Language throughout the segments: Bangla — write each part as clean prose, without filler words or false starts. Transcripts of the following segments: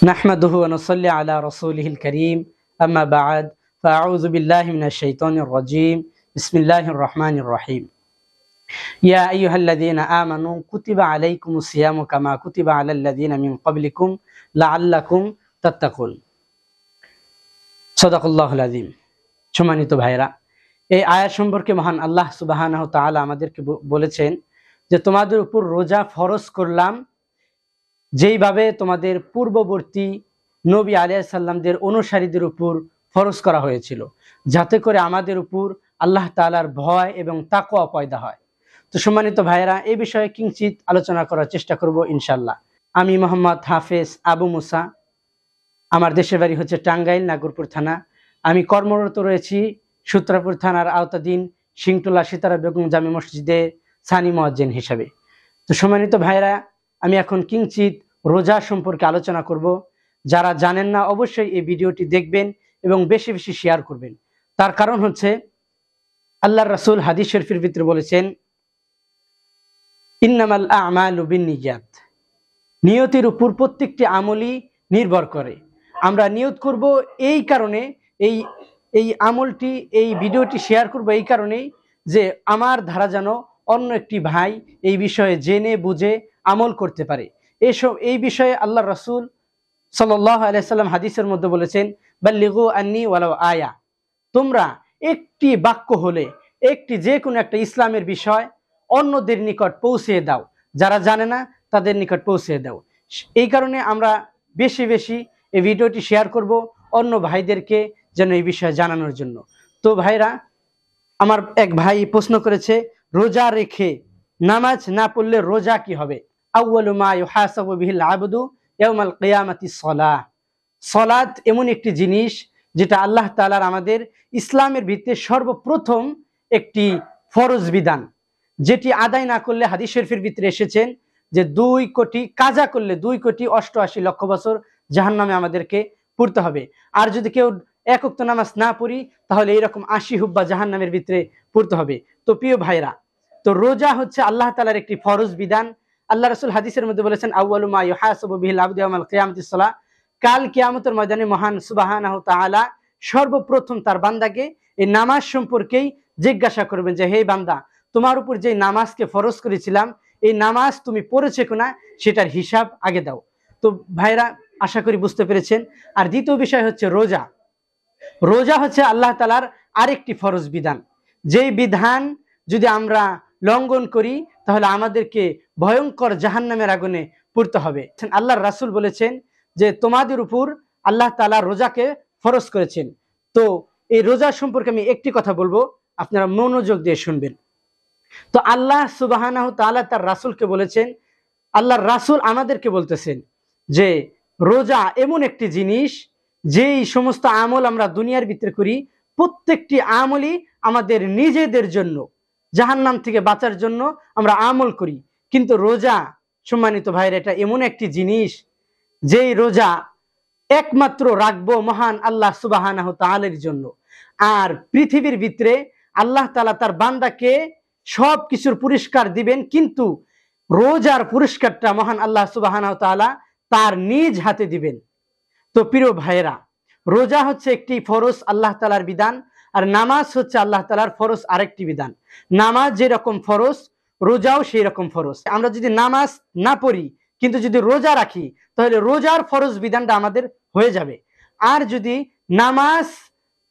نحمده ونصلي على رسوله الكريم أما بعد فأعوذ بالله من الشيطان الرجيم بسم الله الرحمن الرحيم يا أيها الذين آمنوا كتب عليكم الصيام كما كتب على الذين من قبلكم لعلكم تتقون صدق الله العظيم। সম্মানিত ভাইরা, এই আয়াত সম্পর্কে মহান আল্লাহ সুবহানাহু ওয়া তাআলা আমাদেরকে বলেছেন যে তোমাদের উপর রোজা ফরজ করলাম যেইভাবে তোমাদের পূর্ববর্তী নবী আলাইহিস সালামদের অনুসারীদের উপর ফরজ করা হয়েছিল, যাতে করে আমাদের উপর আল্লাহ তাআলার ভয় এবং তাকওয়া পয়দা হয়। তো সম্মানিত ভাইয়েরা, এই বিষয়ে কিঞ্চিত আলোচনা করার চেষ্টা করব ইনশাআল্লাহ। আমি মোহাম্মদ হাফেজ আবু মুসা, আমার দেশের বাড়ি হচ্ছে টাঙ্গাইল নাগরপুর থানা। আমি কর্মরত রয়েছি সূত্রাপুর থানার আওতাধীন সিংটলা সিতারা বেগম জামে মসজিদে সানি মুয়াজ্জিন হিসাবে। তো সম্মানিত ভাইয়েরা, আমি এখন কিঞ্চিত রোজা সম্পর্কে আলোচনা করব। যারা জানেন না অবশ্যই এই ভিডিওটি দেখবেন এবং বেশি বেশি শেয়ার করবেন। তার কারণ হচ্ছে আল্লাহর রাসূল হাদিস শরীফের ভিতরে বলেছেন, ইন্নামাল আমালু বিন্নিয়াত, নিয়তের উপর প্রত্যেকটি আমলই নির্ভর করে। আমরা নিয়ত করব এই কারণে, এই আমলটি, এই ভিডিওটি শেয়ার করব এই কারণেই যে আমার ধারা যেন অন্য একটি ভাই এই বিষয়ে জেনে বুঝে আমল করতে পারে। এই বিষয়ে আল্লাহ রাসূল সাল্লাল্লাহু আলাইহি সাল্লাম হাদিসের মধ্যে বলেছেন, বাল্লিগু আন্নি ওয়ালাউ আয়া, তোমরা একটি বাক্য হলে, একটি যে কোনো একটা ইসলামের বিষয় অন্যদের নিকট পৌঁছে দাও, যারা জানে না তাদের নিকট পৌঁছে দাও। এই কারণে আমরা বেশি বেশি এই ভিডিওটি শেয়ার করব অন্য ভাইদেরকে যেন এই বিষয়ে জানানোর জন্য। তো ভাইরা, আমার এক ভাই প্রশ্ন করেছে, রোজা রেখে নামাজ না পড়লে রোজা কি হবে? আউয়ালু মা ইউহাসাবু বিহিল আবদু ইয়াউমাল কিয়ামাতিস সালাহ। সালাত এমন একটি জিনিস যেটা আল্লাহ তাআলার আমাদের ইসলামের ভিত্তিতে সর্বপ্রথম একটি ফরজ বিধান, যেটি আদায় না করলে হাদিস শরীফের ভিতরে এসেছেন যে 2 কোটি কাজা করলে 2,88,00,000 বছর জাহান্নামে আমাদেরকে পড়তে হবে। আর যদি কেউ এক ওয়াক্ত নামাজ না পড়ি তাহলে এরকম 80 হুব্বা জাহান্নামের ভিতরে পড়তে হবে। তো প্রিয় ভাইরা, তো রোজা হচ্ছে আল্লাহ তাআলার একটি ফরজ বিধান। আল্লাহ রাসূল হাদিসের মধ্যে বলেছেন, আউয়ালু মা ইউহাসাবু বিহিল আবদু ইয়াউমাল কিয়ামাতিস সালাহ, কাল কিয়ামতের ময়দানে মহান সুবহানাহু তাআলা সর্বপ্রথম তার বান্দাকে এই নামাজ সম্পর্কেই জিজ্ঞাসা করবেন যে, হে বান্দা, তোমার উপর যে নামাজকে ফরজ করেছিলাম এই নামাজ তুমি পড়েছো কিনা সেটার হিসাব আগে দাও। তো ভাইরা, আশা করি বুঝতে পেরেছেন। আর দ্বিতীয় বিষয় হচ্ছে রোজা। রোজা হচ্ছে আল্লাহ তাআলার আরেকটি ফরজ বিধান, যেই বিধান যদি আমরা লঙ্ঘন করি তাহলে আমাদেরকে ভয়ঙ্কর জাহান্নামের আগুনে পড়তে হবে। আল্লাহর রাসূল বলেছেন যে তোমাদের উপর আল্লাহ তাআলা রোজাকে ফরজ করেছেন। তো এই রোজা সম্পর্কে আমি একটি কথা বলবো, আপনারা মনোযোগ দিয়ে শুনবেন। তো আল্লাহ সুবহানাহু তাআলা তার রাসূলকে বলেছেন, আল্লাহর রাসূল আমাদেরকে বলতেছেন যে রোজা এমন একটি জিনিস, যেই সমস্ত আমল আমরা দুনিয়ার ভিতরে করি প্রত্যেকটি আমলই আমাদের নিজেদের জন্য, জাহান্নাম থেকে বাঁচার জন্য আমরা আমল করি। কিন্তু রোজা, সম্মানিত ভাইরা, এটা এমন একটি জিনিস যেই রোজা একমাত্র রাখবো মহান আল্লাহ সুবহানাহু তাআলার জন্য। আর পৃথিবীর ভিতরে আল্লাহ তাআলা তার বান্দাকে সব কিছুর পুরস্কার দিবেন, কিন্তু রোজার পুরস্কারটা মহান আল্লাহ সুবহানাহু তাআলা তার নিজ হাতে দিবেন। তো প্রিয় ভাইয়েরা, রোজা হচ্ছে একটি ফরজ আল্লাহ তাআলার বিধান, আর নামাজ হচ্ছে আল্লাহ তাআলার ফরজ আরেকটি বিধান। নামাজ যেরকম ফরজ, রোজাও সেই রকম ফরজ। আমরা যদি নামাজ না পড়ি কিন্তু যদি রোজা রাখি তাহলে রোজার ফরজ বিধানটা আমাদের হয়ে যাবে। আর যদি নামাজ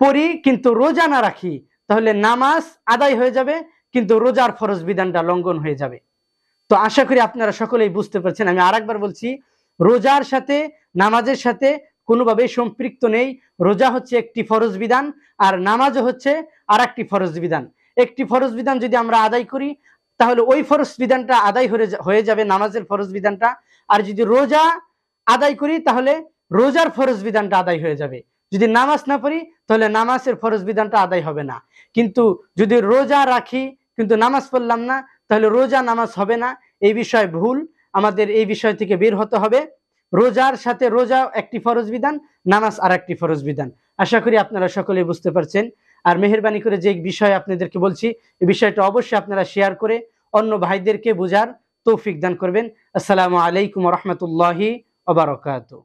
পড়ি কিন্তু রোজা না রাখি তাহলে নামাজ আদায় হয়ে যাবে কিন্তু রোজার ফরজ বিধানটা লঙ্ঘন হয়ে যাবে। তো আশা করি আপনারা সকলেই বুঝতে পারছেন। আমি আরেকবার বলছি, রোজার সাথে নামাজের সাথে কোনোভাবেই সম্পৃক্ত নেই। রোজা হচ্ছে একটি ফরজ বিধান আর নামাজও হচ্ছে আর একটি ফরজ বিধান। একটি ফরজ বিধান যদি আমরা আদায় করি তাহলে ওই ফরজ বিধানটা আদায় হয়ে যাবে, নামাজের ফরজ বিধানটা। আর যদি রোজা আদায় করি তাহলে রোজার ফরজ বিধানটা আদায় হয়ে যাবে। যদি নামাজ না পড়ি তাহলে নামাজের ফরজ বিধানটা আদায় হবে না। কিন্তু যদি রোজা রাখি কিন্তু নামাজ পড়লাম না তাহলে রোজা নামাজ হবে না। এই বিষয় ভুল, আমাদের এই বিষয় থেকে বের হতে হবে। রোজার সাথে রোজা একটি ফরজ বিধান, নামাজ আর একটি ফরজ বিধান। আশা করি আপনারা সকলেই বুঝতে পারছেন। আর মেহেরবানি করে যে বিষয় আপনাদেরকে বলছি এই বিষয়টা অবশ্যই আপনারা শেয়ার করে অন্য ভাইদেরকে বোঝার তৌফিক দান করবেন। আসসালামু আলাইকুম ওয়া রাহমাতুল্লাহি ওয়া বারাকাতুহু।